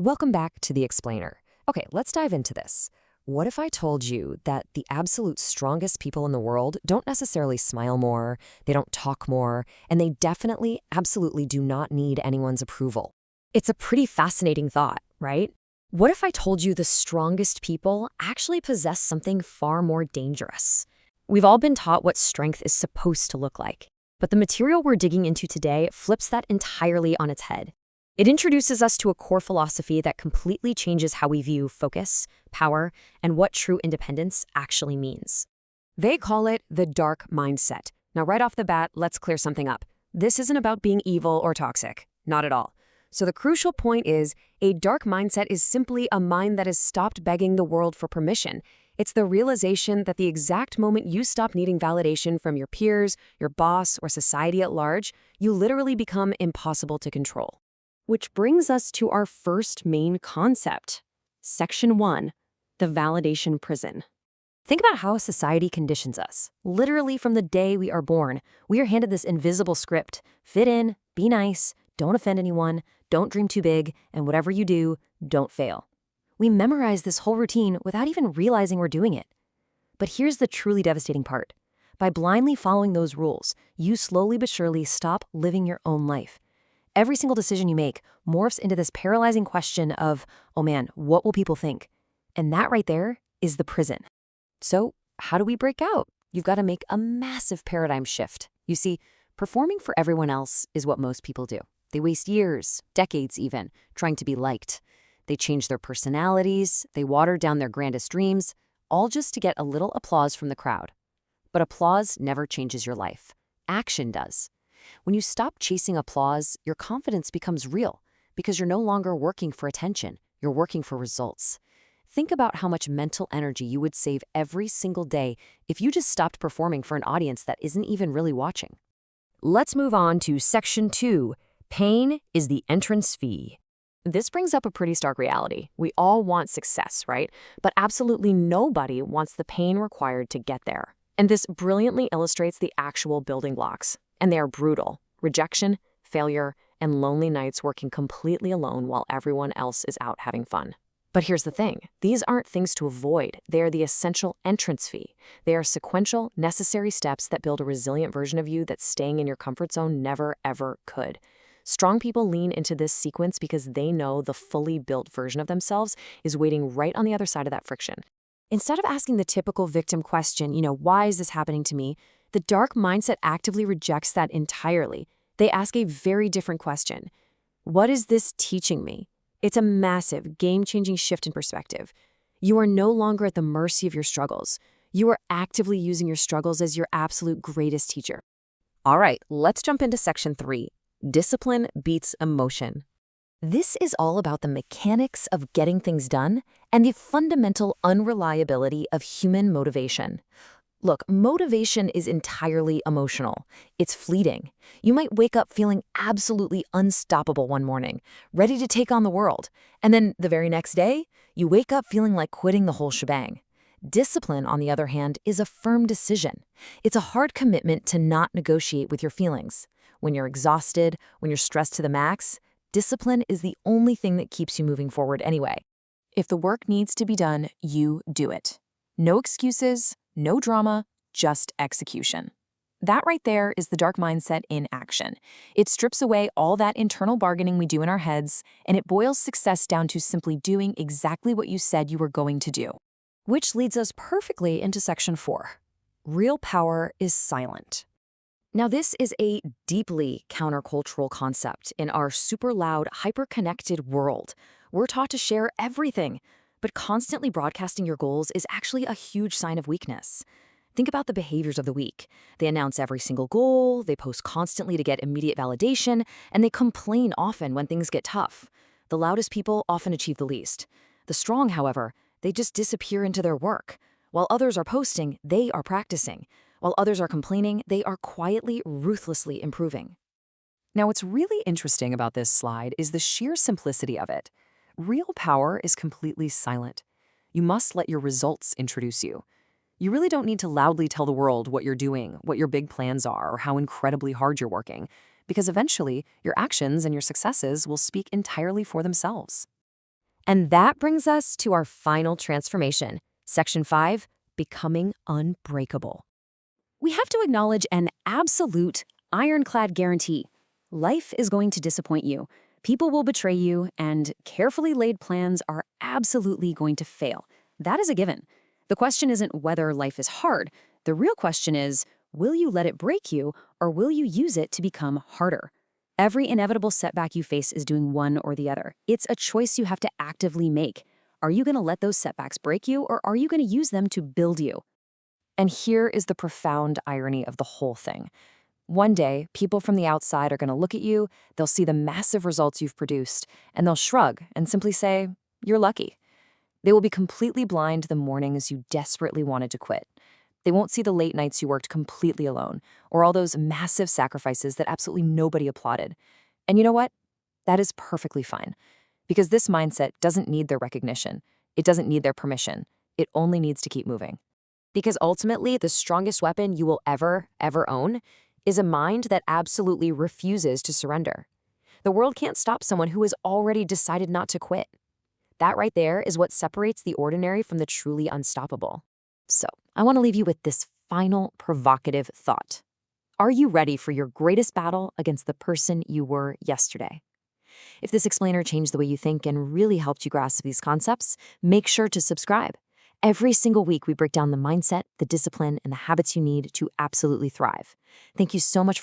Welcome back to The Explainer. Okay, let's dive into this. What if I told you that the absolute strongest people in the world don't necessarily smile more, they don't talk more, and they definitely, absolutely do not need anyone's approval? It's a pretty fascinating thought, right? What if I told you the strongest people actually possess something far more dangerous? We've all been taught what strength is supposed to look like, but the material we're digging into today flips that entirely on its head. It introduces us to a core philosophy that completely changes how we view focus, power, and what true independence actually means. They call it the dark mindset. Now, right off the bat, let's clear something up. This isn't about being evil or toxic. Not at all. So the crucial point is, a dark mindset is simply a mind that has stopped begging the world for permission. It's the realization that the exact moment you stop needing validation from your peers, your boss, or society at large, you literally become impossible to control. Which brings us to our first main concept. Section 1, the validation prison. Think about how society conditions us. Literally from the day we are born, we are handed this invisible script. Fit in, be nice, don't offend anyone, don't dream too big, and whatever you do, don't fail. We memorize this whole routine without even realizing we're doing it. But here's the truly devastating part. By blindly following those rules, you slowly but surely stop living your own life. Every single decision you make morphs into this paralyzing question of, oh man, what will people think? And that right there is the prison. So how do we break out? You've got to make a massive paradigm shift. You see, performing for everyone else is what most people do. They waste years, decades even, trying to be liked. They change their personalities, they water down their grandest dreams, all just to get a little applause from the crowd. But applause never changes your life. Action does. When you stop chasing applause, your confidence becomes real because you're no longer working for attention, you're working for results. Think about how much mental energy you would save every single day if you just stopped performing for an audience that isn't even really watching. Let's move on to Section 2, pain is the entrance fee. This brings up a pretty stark reality. We all want success, right? But absolutely nobody wants the pain required to get there. And this brilliantly illustrates the actual building blocks. And they are brutal: rejection, failure, and lonely nights working completely alone while everyone else is out having fun. But here's the thing. These aren't things to avoid. They are the essential entrance fee. They are sequential, necessary steps that build a resilient version of you that staying in your comfort zone never, ever could. Strong people lean into this sequence because they know the fully built version of themselves is waiting right on the other side of that friction. Instead of asking the typical victim question, why is this happening to me? The dark mindset actively rejects that entirely. They ask a very different question. What is this teaching me? It's a massive, game-changing shift in perspective. You are no longer at the mercy of your struggles. You are actively using your struggles as your absolute greatest teacher. All right, let's jump into Section 3. Discipline beats emotion. This is all about the mechanics of getting things done and the fundamental unreliability of human motivation. Look, motivation is entirely emotional. It's fleeting. You might wake up feeling absolutely unstoppable one morning, ready to take on the world. And then the very next day, you wake up feeling like quitting the whole shebang. Discipline, on the other hand, is a firm decision. It's a hard commitment to not negotiate with your feelings. When you're exhausted, when you're stressed to the max, discipline is the only thing that keeps you moving forward anyway. If the work needs to be done, you do it. No excuses, no drama, just execution. That right there is the dark mindset in action. It strips away all that internal bargaining we do in our heads, and it boils success down to simply doing exactly what you said you were going to do. Which leads us perfectly into Section 4. Real power is silent. Now, this is a deeply countercultural concept in our super loud, hyper-connected world. We're taught to share everything, but constantly broadcasting your goals is actually a huge sign of weakness. Think about the behaviors of the weak. They announce every single goal, they post constantly to get immediate validation, and they complain often when things get tough. The loudest people often achieve the least. The strong, however, they just disappear into their work. While others are posting, they are practicing. While others are complaining, they are quietly, ruthlessly improving. Now, what's really interesting about this slide is the sheer simplicity of it. Real power is completely silent. You must let your results introduce you. You really don't need to loudly tell the world what you're doing, what your big plans are, or how incredibly hard you're working, because eventually your actions and your successes will speak entirely for themselves. And that brings us to our final transformation. Section 5, becoming unbreakable. We have to acknowledge an absolute ironclad guarantee. Life is going to disappoint you. People will betray you, and carefully laid plans are absolutely going to fail. That is a given. The question isn't whether life is hard. The real question is, will you let it break you, or will you use it to become harder? Every inevitable setback you face is doing one or the other. It's a choice you have to actively make. Are you going to let those setbacks break you, or are you going to use them to build you? And here is the profound irony of the whole thing. One day, people from the outside are going to look at you, they'll see the massive results you've produced, and they'll shrug and simply say, "You're lucky." They will be completely blind to the mornings you desperately wanted to quit. They won't see the late nights you worked completely alone, or all those massive sacrifices that absolutely nobody applauded. And you know what? That is perfectly fine. Because this mindset doesn't need their recognition. It doesn't need their permission. It only needs to keep moving. Because ultimately, the strongest weapon you will ever own is a mind that absolutely refuses to surrender. The world can't stop someone who has already decided not to quit. That right there is what separates the ordinary from the truly unstoppable. So, I want to leave you with this final provocative thought. Are you ready for your greatest battle against the person you were yesterday? If this explainer changed the way you think and really helped you grasp these concepts, make sure to subscribe. Every single week, we break down the mindset, the discipline, and the habits you need to absolutely thrive. Thank you so much